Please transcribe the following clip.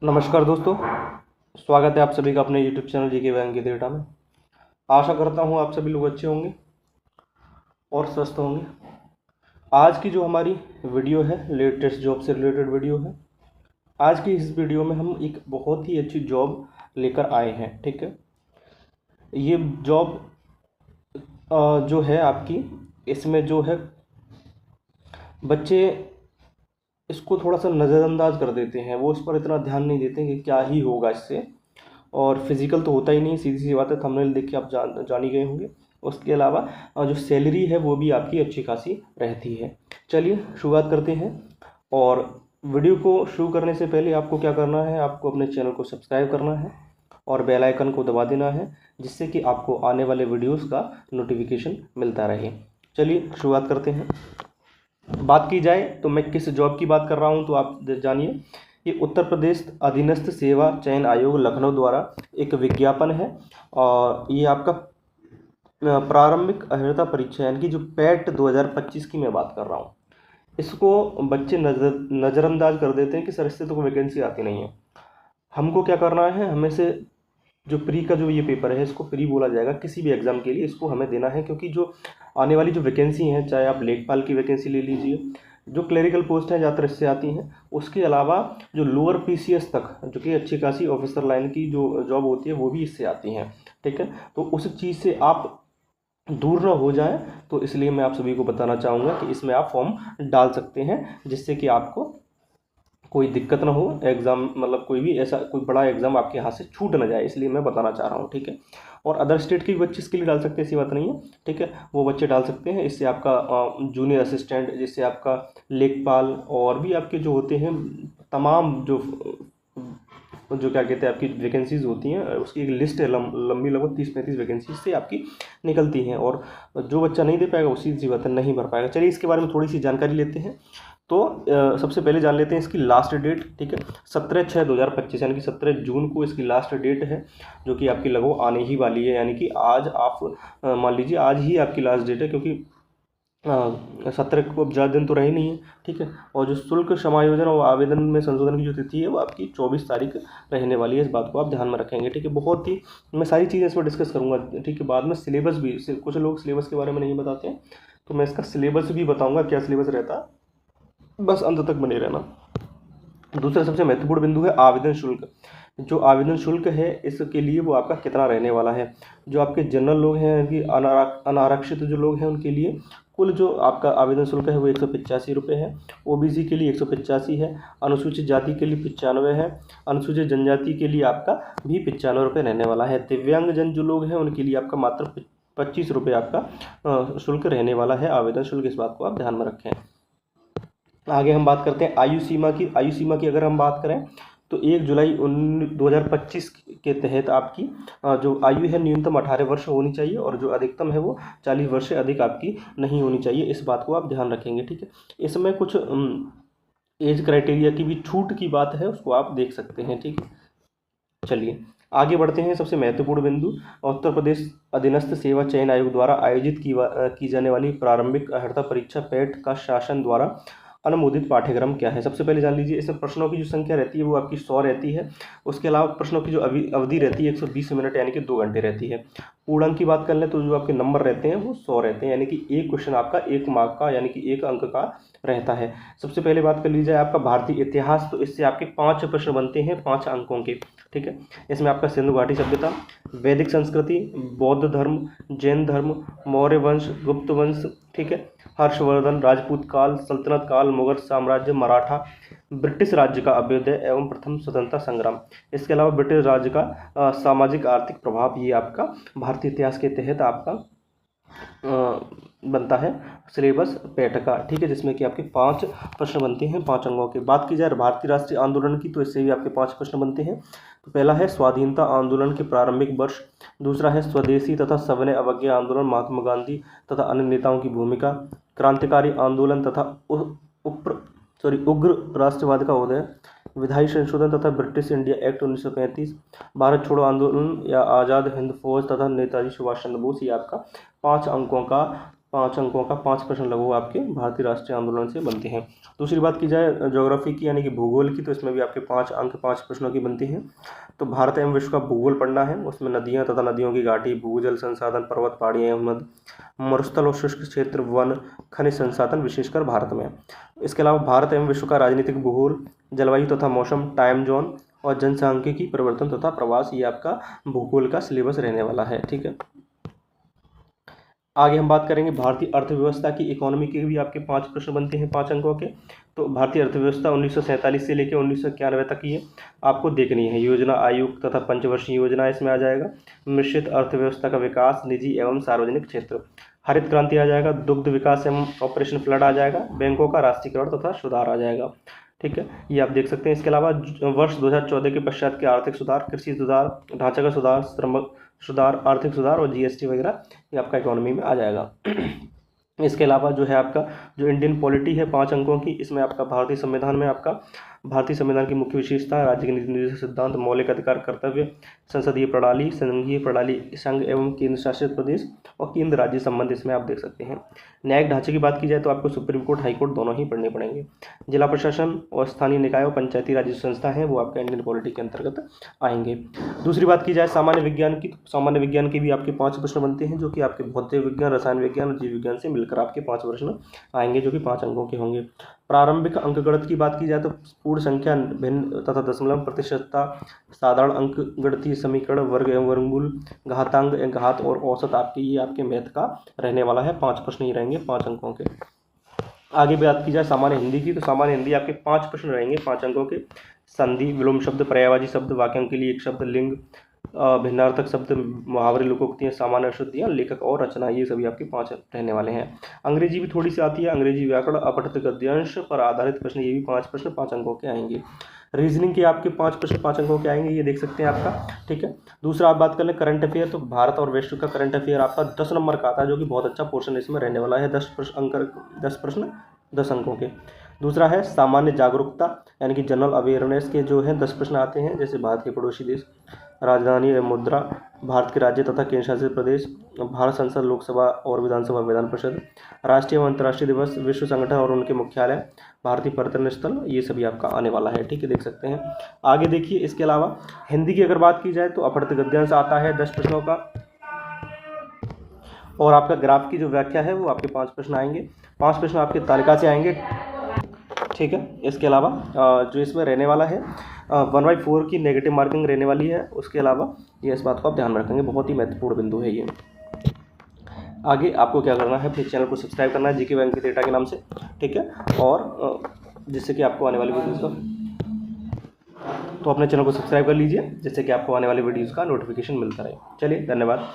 नमस्कार दोस्तों, स्वागत है आप सभी का अपने यूट्यूब चैनल जीके बैंक की डेटा में। आशा करता हूँ आप सभी लोग अच्छे होंगे और स्वस्थ होंगे। आज की जो हमारी वीडियो है लेटेस्ट जॉब से रिलेटेड वीडियो है। आज की इस वीडियो में हम एक बहुत ही अच्छी जॉब लेकर आए हैं। ठीक है, ये जॉब जो है आपकी, इसमें जो है बच्चे इसको थोड़ा सा नज़रअंदाज कर देते हैं, वो इस पर इतना ध्यान नहीं देते कि क्या ही होगा इससे। और फिजिकल तो होता ही नहीं, सीधी सी बात है, थंबनेल देख के आप जान ही गए होंगे। उसके अलावा जो सैलरी है वो भी आपकी अच्छी खासी रहती है। चलिए शुरुआत करते हैं। और वीडियो को शुरू करने से पहले आपको क्या करना है, आपको अपने चैनल को सब्सक्राइब करना है और बेल आइकन को दबा देना है, जिससे कि आपको आने वाले वीडियोस का नोटिफिकेशन मिलता रहे। चलिए शुरुआत करते हैं। बात की जाए तो मैं किस जॉब की बात कर रहा हूं, तो आप जानिए। ये उत्तर प्रदेश अधीनस्थ सेवा चयन आयोग लखनऊ द्वारा एक विज्ञापन है। और ये आपका प्रारंभिक अर्हता परीक्षा यानी कि जो पैट 2025 की मैं बात कर रहा हूँ। इसको बच्चे नज़रअंदाज कर देते हैं कि सर इससे तो कोई वैकेंसी आती नहीं है। हमको क्या करना है, हमें से जो प्री का जो ये पेपर है, इसको प्री बोला जाएगा किसी भी एग्ज़ाम के लिए, इसको हमें देना है। क्योंकि जो आने वाली जो वैकेंसी हैं, चाहे आप लेखपाल की वैकेंसी ले लीजिए, जो क्लरिकल पोस्ट हैं ज़्यादातर इससे आती हैं। उसके अलावा जो लोअर पीसीएस तक, जो कि अच्छी खासी ऑफिसर लाइन की जो जॉब होती है, वो भी इससे आती हैं। ठीक है, तो उस चीज़ से आप दूर ना हो जाए, तो इसलिए मैं आप सभी को बताना चाहूँगा कि इसमें आप फॉर्म डाल सकते हैं, जिससे कि आपको कोई दिक्कत ना हो। एग्ज़ाम मतलब कोई भी ऐसा कोई बड़ा एग्ज़ाम आपके हाथ से छूट ना जाए, इसलिए मैं बताना चाह रहा हूँ। ठीक है, और अदर स्टेट के भी बच्चे इसके लिए डाल सकते हैं, ऐसी बात नहीं है। ठीक है, वो बच्चे डाल सकते हैं। इससे आपका जूनियर असिस्टेंट, जिससे आपका लेखपाल और भी आपके जो होते हैं तमाम जो क्या कहते हैं आपकी वैकेंसीज़ होती हैं, उसकी एक लिस्ट है लंबी, लगभग 30-35 वैकेंसी से आपकी निकलती हैं। और जो बच्चा नहीं दे पाएगा वो सीधी सी बात है, नहीं भर पाएगा। चलिए इसके बारे में थोड़ी सी जानकारी लेते हैं। तो सबसे पहले जान लेते हैं इसकी लास्ट डेट। ठीक है, 17/6/2025 यानी कि 17 जून को इसकी लास्ट डेट है, जो कि आपकी लगभग आने ही वाली है। यानी कि आज आप मान लीजिए आज ही आपकी लास्ट डेट है, क्योंकि 17 को अब ज़्यादा दिन तो रहे नहीं है। ठीक है, और जो शुल्क समायोजन और आवेदन में संशोधन की जो तिथि है वो आपकी 24 तारीख रहने वाली है। इस बात को आप ध्यान में रखेंगे। ठीक है, बहुत ही मैं सारी चीज़ें इस पर डिस्कस करूँगा। ठीक है, बाद में सिलेबस भी, कुछ लोग सिलेबस के बारे में नहीं बताते हैं, तो मैं इसका सिलेबस भी बताऊँगा, क्या सिलेबस रहता है, बस अंत तक बने रहना। दूसरा सबसे महत्वपूर्ण बिंदु है आवेदन शुल्क। जो आवेदन शुल्क है इसके लिए वो आपका कितना रहने वाला है। जो आपके जनरल लोग हैं कि अनारक्षित जो लोग हैं, उनके लिए कुल जो आपका आवेदन शुल्क है वो 185 रुपये है। ओबीसी के लिए 185 है। अनुसूचित जाति के लिए 95 है। अनुसूचित जनजाति के लिए आपका भी 95 रुपये रहने वाला है। दिव्यांगजन जो लोग हैं उनके लिए आपका मात्र 25 रुपये आपका शुल्क रहने वाला है, आवेदन शुल्क। इस बात को आप ध्यान में रखें। आगे हम बात करते हैं आयु सीमा की। आयु सीमा की अगर हम बात करें तो 1 जुलाई 2025 के तहत आपकी जो आयु है न्यूनतम 18 वर्ष होनी चाहिए, और जो अधिकतम है वो 40 वर्ष से अधिक आपकी नहीं होनी चाहिए। इस बात को आप ध्यान रखेंगे। ठीक है, इसमें कुछ एज क्राइटेरिया की भी छूट की बात है, उसको आप देख सकते हैं। ठीक है, चलिए आगे बढ़ते हैं। सबसे महत्वपूर्ण बिंदु, उत्तर प्रदेश अधीनस्थ सेवा चयन आयोग द्वारा आयोजित की जाने वाली प्रारंभिक अर्हता परीक्षा पैट का शासन द्वारा अनुमोदित पाठ्यक्रम क्या है। सबसे पहले जान लीजिए, इसमें प्रश्नों की जो संख्या रहती है वो आपकी 100 रहती है। उसके अलावा प्रश्नों की जो अवधि रहती है 120 मिनट यानी कि 2 घंटे रहती है। पूर्णांक की बात कर लें तो जो आपके नंबर रहते हैं वो 100 रहते हैं, यानी कि एक क्वेश्चन आपका 1 मार्क का यानी कि 1 अंक का रहता है। सबसे पहले बात कर ली जाए आपका भारतीय इतिहास, तो इससे आपके 5 प्रश्न बनते हैं 5 अंकों के। ठीक है, इसमें आपका सिंधु घाटी सभ्यता, वैदिक संस्कृति, बौद्ध धर्म, जैन धर्म, मौर्य वंश, गुप्त वंश, ठीक है, हर्षवर्धन, राजपूत काल, सल्तनत काल, मुगल साम्राज्य, मराठा, ब्रिटिश राज्य का अभ्युदय एवं प्रथम स्वतंत्रता संग्राम। इसके अलावा ब्रिटिश राज्य का सामाजिक आर्थिक प्रभाव, ये आपका भारतीय इतिहास के तहत आपका बनता है सिलेबस पैट का। ठीक है, जिसमें कि आपके 5 प्रश्न बनते हैं 5 अंकों के। बात की जाए भारतीय राष्ट्रीय आंदोलन की, तो इससे भी आपके 5 प्रश्न बनते हैं। तो पहला है स्वाधीनता आंदोलन के प्रारंभिक वर्ष। दूसरा है स्वदेशी तथा सविनय अवज्ञा आंदोलन, महात्मा गांधी तथा अन्य नेताओं की भूमिका। क्रांतिकारी आंदोलन तथा उग्र राष्ट्रवाद का उदय। विधायी संशोधन तथा ब्रिटिश इंडिया एक्ट 1935। भारत छोड़ो आंदोलन या आज़ाद हिंद फौज तथा नेताजी सुभाष चंद्र बोस। ये आपका 5 अंकों का 5 अंकों का 5 प्रश्न लगभग आपके भारतीय राष्ट्रीय आंदोलन से बनते हैं। दूसरी बात की जाए ज्योग्राफी की यानी कि भूगोल की, तो इसमें भी आपके 5 अंक 5 प्रश्नों की बनती हैं। तो भारत एवं विश्व का भूगोल पढ़ना है, उसमें नदियाँ तथा नदियों की घाटी, भूजल संसाधन, पर्वत, पहाड़ियाँ एवं मरुस्थल और शुष्क क्षेत्र, वन, खनिज संसाधन विशेषकर भारत में। इसके अलावा भारत एवं विश्व का राजनीतिक भूगोल, जलवायु तथा मौसम, टाइम जोन और जनसांख्यिकी परिवर्तन तथा प्रवास, ये आपका भूगोल का सिलेबस रहने वाला है। ठीक है, आगे हम बात करेंगे भारतीय अर्थव्यवस्था की, इकोनॉमी के भी आपके 5 प्रश्न बनते हैं 5 अंकों के। तो भारतीय अर्थव्यवस्था 1947 से लेकर 1991 तक की आपको देखनी है। योजना आयोग तथा पंचवर्षीय योजना इसमें आ जाएगा। मिश्रित अर्थव्यवस्था का विकास, निजी एवं सार्वजनिक क्षेत्र, हरित क्रांति आ जाएगा, दुग्ध विकास एवं ऑपरेशन फ्लड आ जाएगा, बैंकों का राष्ट्रीयकरण तथा सुधार आ जाएगा। ठीक है, ये आप देख सकते हैं। इसके अलावा वर्ष 2014 के पश्चात के आर्थिक सुधार, कृषि सुधार, ढांचागत सुधार, श्रम सुधार, आर्थिक सुधार और जीएसटी वगैरह ये आपका इकोनॉमी में आ जाएगा। इसके अलावा जो है आपका जो इंडियन पॉलिटी है 5 अंकों की, इसमें आपका भारतीय संविधान में आपका भारतीय संविधान की मुख्य विशेषता, राज्य के नीति निर्देशक सिद्धांत, मौलिक अधिकार, कर्तव्य, संसदीय प्रणाली, संघीय प्रणाली, संघ एवं केंद्र शासित प्रदेश और केंद्र राज्य संबंध इसमें आप देख सकते हैं। न्यायिक ढांचे की बात की जाए तो आपको सुप्रीम कोर्ट, हाई कोर्ट दोनों ही पढ़ने पड़ेंगे। जिला प्रशासन और स्थानीय निकाय और पंचायती राज संस्था हैं वो आपका इंडियन पॉलिटी के अंतर्गत आएंगे। दूसरी बात की जाए सामान्य विज्ञान की, तो सामान्य विज्ञान के भी आपके 5 प्रश्न बनते हैं, जो कि आपके भौतिक विज्ञान, रसायन विज्ञान और जीव विज्ञान से मिलकर आपके 5 प्रश्न आएंगे, जो कि 5 अंकों के होंगे। प्रारंभिक अंकगणित की बात की जाए तो पूर्ण संख्या, भिन्न तथा दशमलव, प्रतिशतता, साधारण अंकगणितीय समीकरण, वर्ग एवं वर्गमूल, घातांक, घात और औसत आपके ये आपके मैथ का रहने वाला है। 5 प्रश्न ही रहेंगे 5 अंकों के। आगे बात की जाए सामान्य हिंदी की, तो सामान्य हिंदी आपके 5 प्रश्न रहेंगे 5 अंकों के। संधि, विलोम शब्द, पर्यायवाची शब्द, वाक्यों के लिए एक शब्द, लिंग, भिन्नार्थक शब्द, मुहावरे, लोकोक्तियाँ, सामान्य अशुद्धियाँ, लेखक और रचना, ये सभी आपके 5 रहने वाले हैं। अंग्रेजी भी थोड़ी सी आती है, अंग्रेजी व्याकरण, अपठित गद्यांश पर आधारित प्रश्न, ये भी 5 प्रश्न 5 अंकों के आएंगे। रीजनिंग के आपके 5 प्रश्न 5 अंकों के आएंगे, ये देख सकते हैं आपका। ठीक है, दूसरा आप बात कर लें करंट अफेयर, तो भारत और वैश्व का करंट अफेयर आपका 10 नंबर का आता है, जो कि बहुत अच्छा पोर्शन इसमें रहने वाला है। 10 प्रश्न 10 अंकों के। दूसरा है सामान्य जागरूकता यानी कि जनरल अवेयरनेस के जो है 10 प्रश्न आते हैं, जैसे भारत के पड़ोसी देश, राजधानी एवं मुद्रा, भारत के राज्य तथा केंद्र शासित प्रदेश, भारत संसद, लोकसभा और विधानसभा, विधान परिषद, राष्ट्रीय एवं अंतर्राष्ट्रीय दिवस, विश्व संगठन और उनके मुख्यालय, भारतीय पर्यटन स्थल, ये सभी आपका आने वाला है। ठीक है, देख सकते हैं। आगे देखिए, इसके अलावा हिंदी की अगर बात की जाए तो अपठित गद्यांश आता है 10 प्रश्नों का, और आपका ग्राफ की जो व्याख्या है वो आपके 5 प्रश्न आएंगे। 5 प्रश्न आपके तालिका से आएंगे। ठीक है, इसके अलावा जो इसमें रहने वाला है 1/4 की नेगेटिव मार्किंग रहने वाली है। उसके अलावा ये इस बात को आप ध्यान रखेंगे, बहुत ही महत्वपूर्ण बिंदु है ये। आगे आपको क्या करना है, अपने चैनल को सब्सक्राइब करना है जीके बैंक डेटा के नाम से। ठीक है, और जिससे कि आपको आने वाली वीडियोज़ का, तो अपने चैनल को सब्सक्राइब कर लीजिए जिससे कि आपको आने वाली वीडियोज़ का नोटिफिकेशन मिलता रहे। चलिए, धन्यवाद।